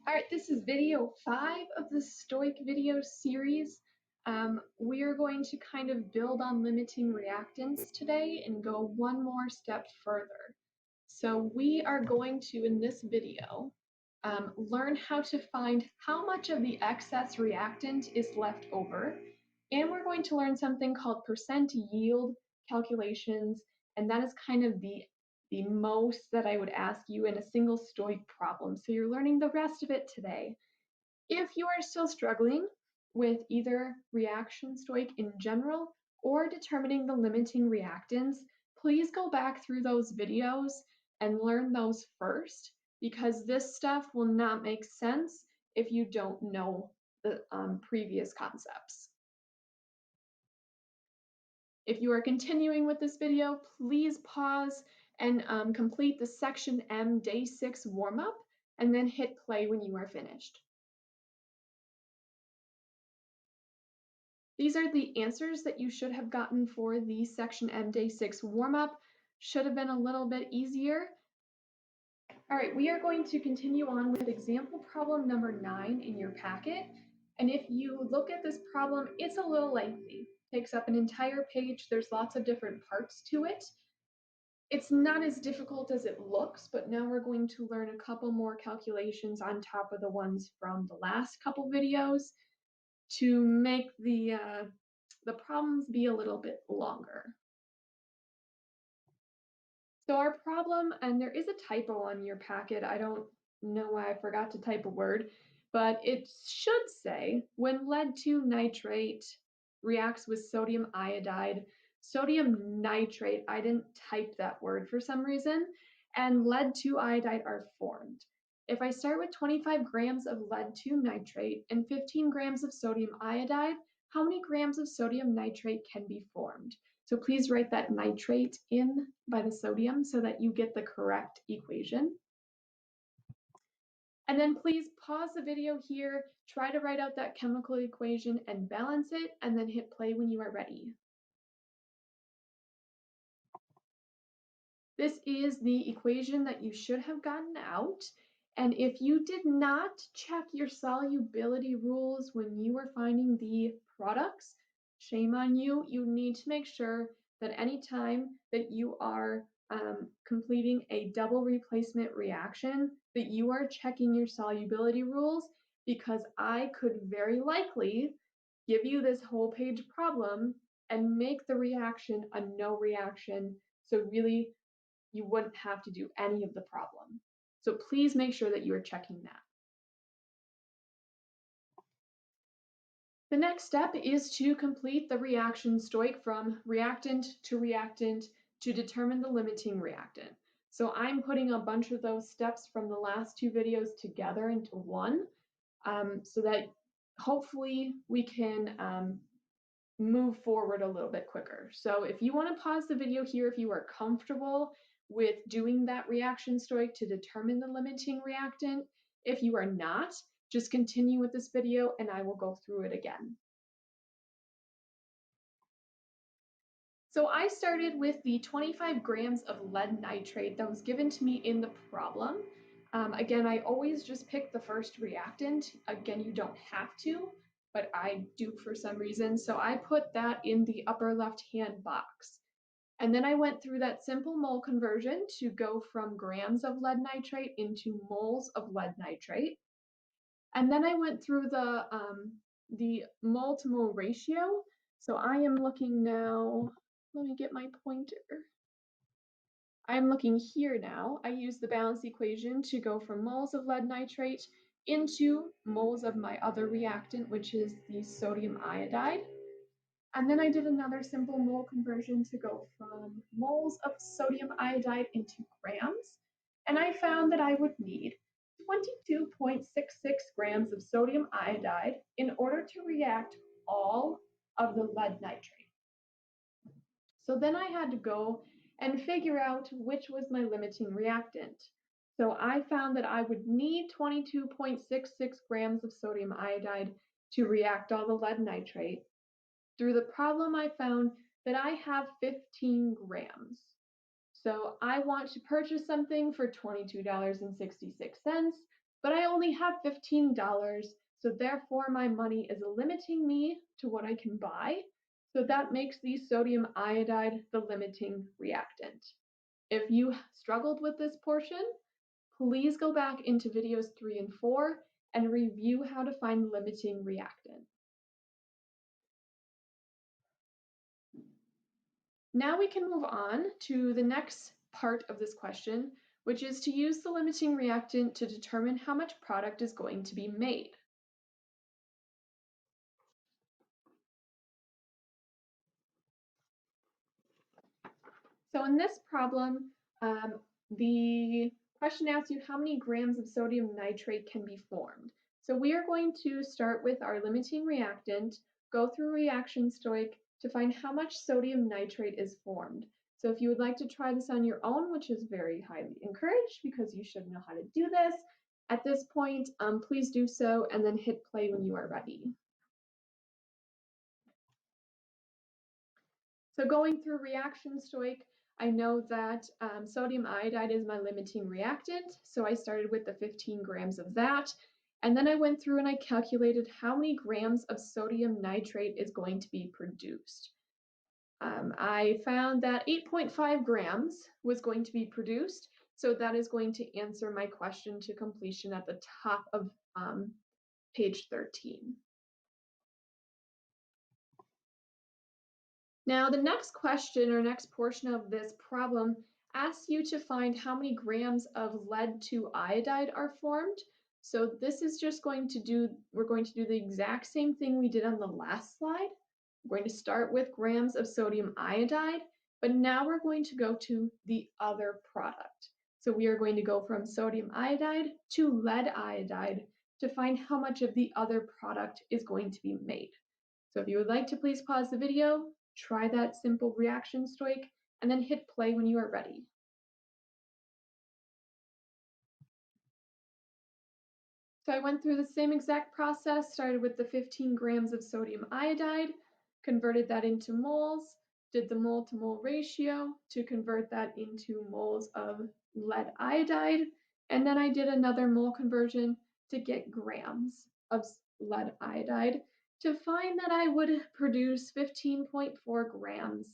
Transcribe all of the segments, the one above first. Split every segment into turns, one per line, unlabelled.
All right, this is video 5 of the Stoic video series. We are going to kind of build on limiting reactants today and go one more step further. So we are going to, in this video, learn how to find how much of the excess reactant is left over. And we're going to learn something called percent yield calculations, and that is kind of the most that I would ask you in a single Stoic problem. So you're learning the rest of it today. If you are still struggling with either reaction Stoic in general or determining the limiting reactants, please go back through those videos and learn those first, because this stuff will not make sense if you don't know the previous concepts. If you are continuing with this video, please pause and complete the Section M Day 6 warm-up, and then hit play when you are finished. These are the answers that you should have gotten for the Section M Day 6 warm-up. Should have been a little bit easier. All right, we are going to continue on with example problem number 9 in your packet. And if you look at this problem, it's a little lengthy. It takes up an entire page. There's lots of different parts to it. It's not as difficult as it looks, but now we're going to learn a couple more calculations on top of the ones from the last couple videos to make the problems be a little bit longer. So our problem, and there is a typo on your packet. I don't know why I forgot to type a word, but it should say when lead 2 nitrate reacts with sodium iodide, sodium nitrate, I didn't type that word for some reason, and lead 2 iodide are formed. If I start with 25 grams of lead 2 nitrate and 15 grams of sodium iodide, how many grams of sodium nitrate can be formed? So please write that nitrate in by the sodium so that you get the correct equation. And then please pause the video here, try to write out that chemical equation and balance it, and then hit play when you are ready. This is the equation that you should have gotten out. And if you did not check your solubility rules when you were finding the products, shame on you. You need to make sure that anytime that you are completing a double replacement reaction, that you are checking your solubility rules, because I could very likely give you this whole page problem and make the reaction a no reaction. So really, you wouldn't have to do any of the problem. So please make sure that you are checking that. The next step is to complete the reaction Stoic from reactant to determine the limiting reactant. So I'm putting a bunch of those steps from the last 2 videos together into one, so that hopefully we can move forward a little bit quicker. So if you want to pause the video here, if you are comfortable with doing that reaction Stoic to determine the limiting reactant. If you are not, just continue with this video and I will go through it again. So I started with the 25 grams of lead nitrate that was given to me in the problem. Again, I always just pick the first reactant. Again, you don't have to, but I do for some reason. So I put that in the upper left-hand box. And then I went through that simple mole conversion to go from grams of lead nitrate into moles of lead nitrate. And then I went through the mole to mole ratio. So I am looking now, let me get my pointer. I'm looking here now. I used the balance equation to go from moles of lead nitrate into moles of my other reactant, which is the sodium iodide. And then I did another simple mole conversion to go from moles of sodium iodide into grams. And I found that I would need 22.66 grams of sodium iodide in order to react all of the lead nitrate. So then I had to go and figure out which was my limiting reactant. So I found that I would need 22.66 grams of sodium iodide to react all the lead nitrate. Through the problem, I found that I have 15 grams. So I want to purchase something for $22.66, but I only have $15, so therefore my money is limiting me to what I can buy. So that makes the sodium iodide the limiting reactant. If you struggled with this portion, please go back into videos 3 and 4 and review how to find limiting reactant. Now we can move on to the next part of this question, which is to use the limiting reactant to determine how much product is going to be made. So in this problem, the question asks you how many grams of sodium nitrate can be formed. So we are going to start with our limiting reactant, go through reaction stoich to find how much sodium nitrate is formed. So if you would like to try this on your own, which is very highly encouraged because you should know how to do this, at this point, please do so and then hit play when you are ready. So going through reaction stoich, I know that sodium iodide is my limiting reactant, so I started with the 15 grams of that, and then I went through and I calculated how many grams of sodium nitrate is going to be produced. I found that 8.5 grams was going to be produced, so that is going to answer my question to completion at the top of page 13. Now, the next question or next portion of this problem asks you to find how many grams of lead 2 iodide are formed. So this is just going to do, we're going to do the exact same thing we did on the last slide. We're going to start with grams of sodium iodide, but now we're going to go to the other product. So we are going to go from sodium iodide to lead iodide to find how much of the other product is going to be made. So if you would like to please pause the video, try that simple reaction stoich, and then hit play when you are ready. So I went through the same exact process, started with the 15 grams of sodium iodide, converted that into moles, did the mole to mole ratio to convert that into moles of lead iodide, and then I did another mole conversion to get grams of lead iodide to find that I would produce 15.4 grams,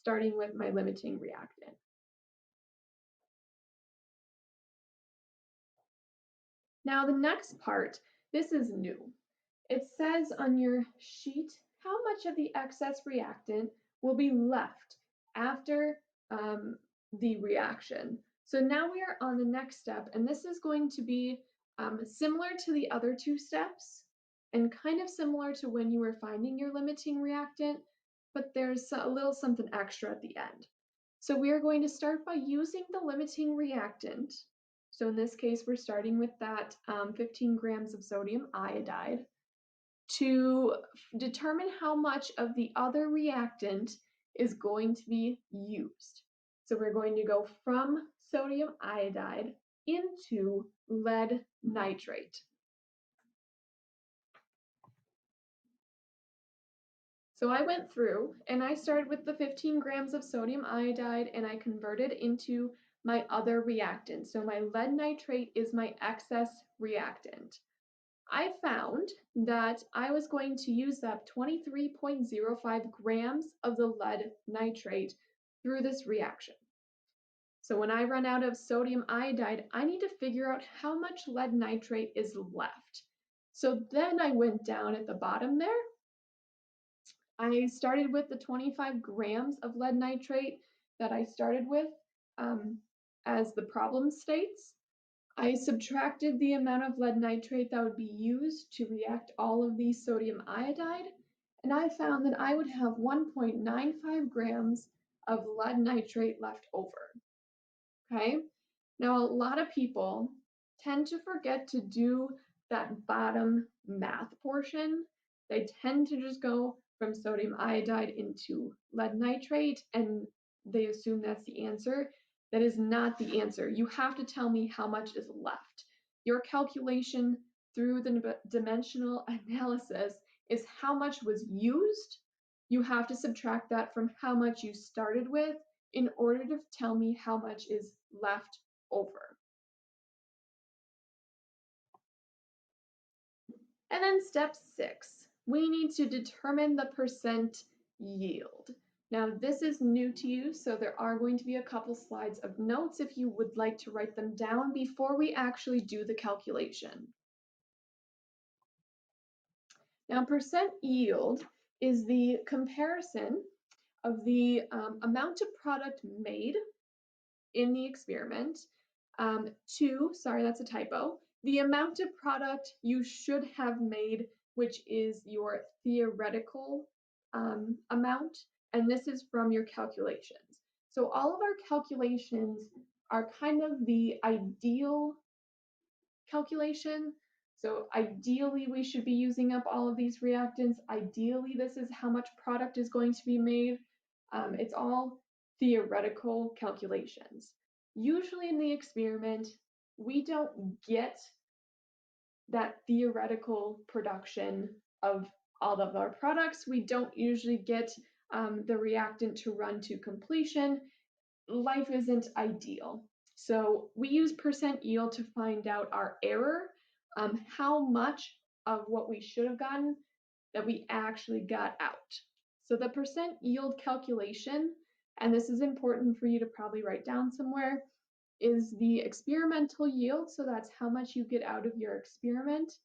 starting with my limiting reactant. Now the next part, this is new. It says on your sheet how much of the excess reactant will be left after the reaction. So now we are on the next step, and this is going to be similar to the other two steps and kind of similar to when you were finding your limiting reactant, but there's a little something extra at the end. So we are going to start by using the limiting reactant. So in this case, we're starting with that 15 grams of sodium iodide to determine how much of the other reactant is going to be used. So we're going to go from sodium iodide into lead nitrate. So I went through and I started with the 15 grams of sodium iodide and I converted into my other reactant. So my lead nitrate is my excess reactant. I found that I was going to use up 23.05 grams of the lead nitrate through this reaction. So when I run out of sodium iodide, I need to figure out how much lead nitrate is left. So then I went down at the bottom there. I started with the 25 grams of lead nitrate that I started with as the problem states. I subtracted the amount of lead nitrate that would be used to react all of these sodium iodide, and I found that I would have 1.95 grams of lead nitrate left over. Okay, now a lot of people tend to forget to do that bottom math portion. They tend to just go from sodium iodide into lead nitrate and they assume that's the answer. That is not the answer. You have to tell me how much is left. Your calculation through the dimensional analysis is how much was used. You have to subtract that from how much you started with in order to tell me how much is left over. And then step 6, we need to determine the percent yield. Now this is new to you, so there are going to be a couple slides of notes if you would like to write them down before we actually do the calculation. Now percent yield is the comparison of the amount of product made in the experiment sorry, that's a typo, the amount of product you should have made, which is your theoretical amount, and this is from your calculations. So all of our calculations are kind of the ideal calculation. So ideally, we should be using up all of these reactants. Ideally, this is how much product is going to be made. It's all theoretical calculations. Usually in the experiment, we don't get that theoretical production of all of our products. We don't usually get the reactant to run to completion. Life isn't ideal. So we use percent yield to find out our error, how much of what we should have gotten that we actually got out. So the percent yield calculation, and this is important for you to probably write down somewhere, is the experimental yield, so that's how much you get out of your experiment,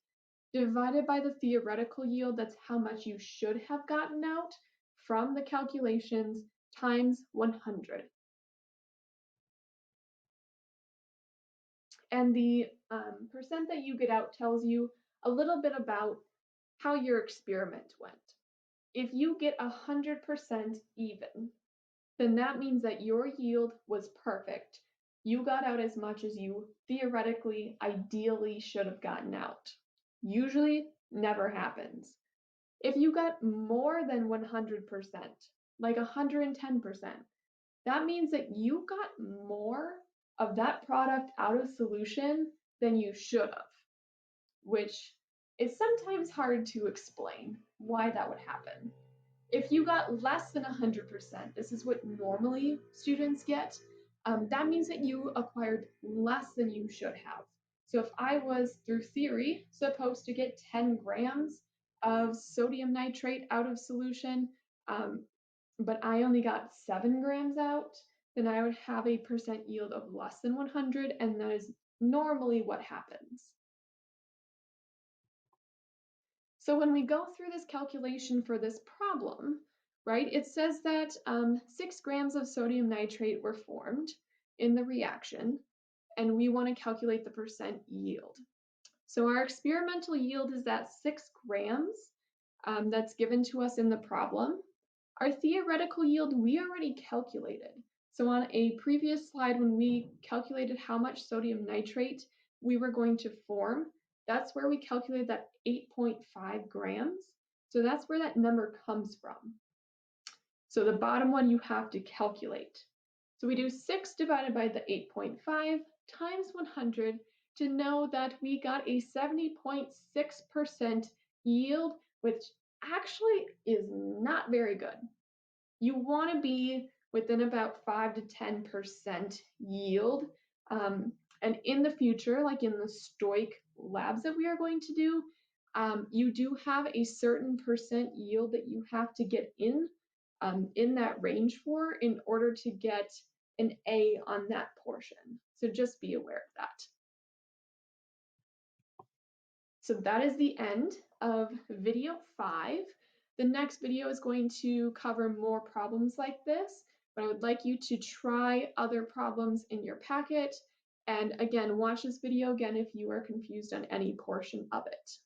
divided by the theoretical yield, that's how much you should have gotten out from the calculations, times 100. And the percent that you get out tells you a little bit about how your experiment went. If you get 100% even, then that means that your yield was perfect. You got out as much as you theoretically, ideally should have gotten out. Usually never happens. If you got more than 100%, like 110%, that means that you got more of that product out of solution than you should have, which is sometimes hard to explain why that would happen. If you got less than 100%, this is what normally students get, that means that you acquired less than you should have. So if I was, through theory, supposed to get 10 grams of sodium nitrate out of solution, but I only got 7 grams out, then I would have a percent yield of less than 100, and that is normally what happens. So when we go through this calculation for this problem, right, it says that 6 grams of sodium nitrate were formed in the reaction, and we want to calculate the percent yield. So our experimental yield is that 6 grams that's given to us in the problem. Our theoretical yield we already calculated. So on a previous slide when we calculated how much sodium nitrate we were going to form, that's where we calculated that 8.5 grams. So that's where that number comes from. So the bottom one you have to calculate. So we do 6 divided by the 8.5 times 100 to know that we got a 70.6% yield, which actually is not very good. You want to be within about 5 to 10% yield. And in the future, like in the Stoich labs that we are going to do, you do have a certain percent yield that you have to get in that range for in order to get an A on that portion. So just be aware of that. So that is the end of video 5. The next video is going to cover more problems like this, but I would like you to try other problems in your packet. And again, watch this video again if you are confused on any portion of it.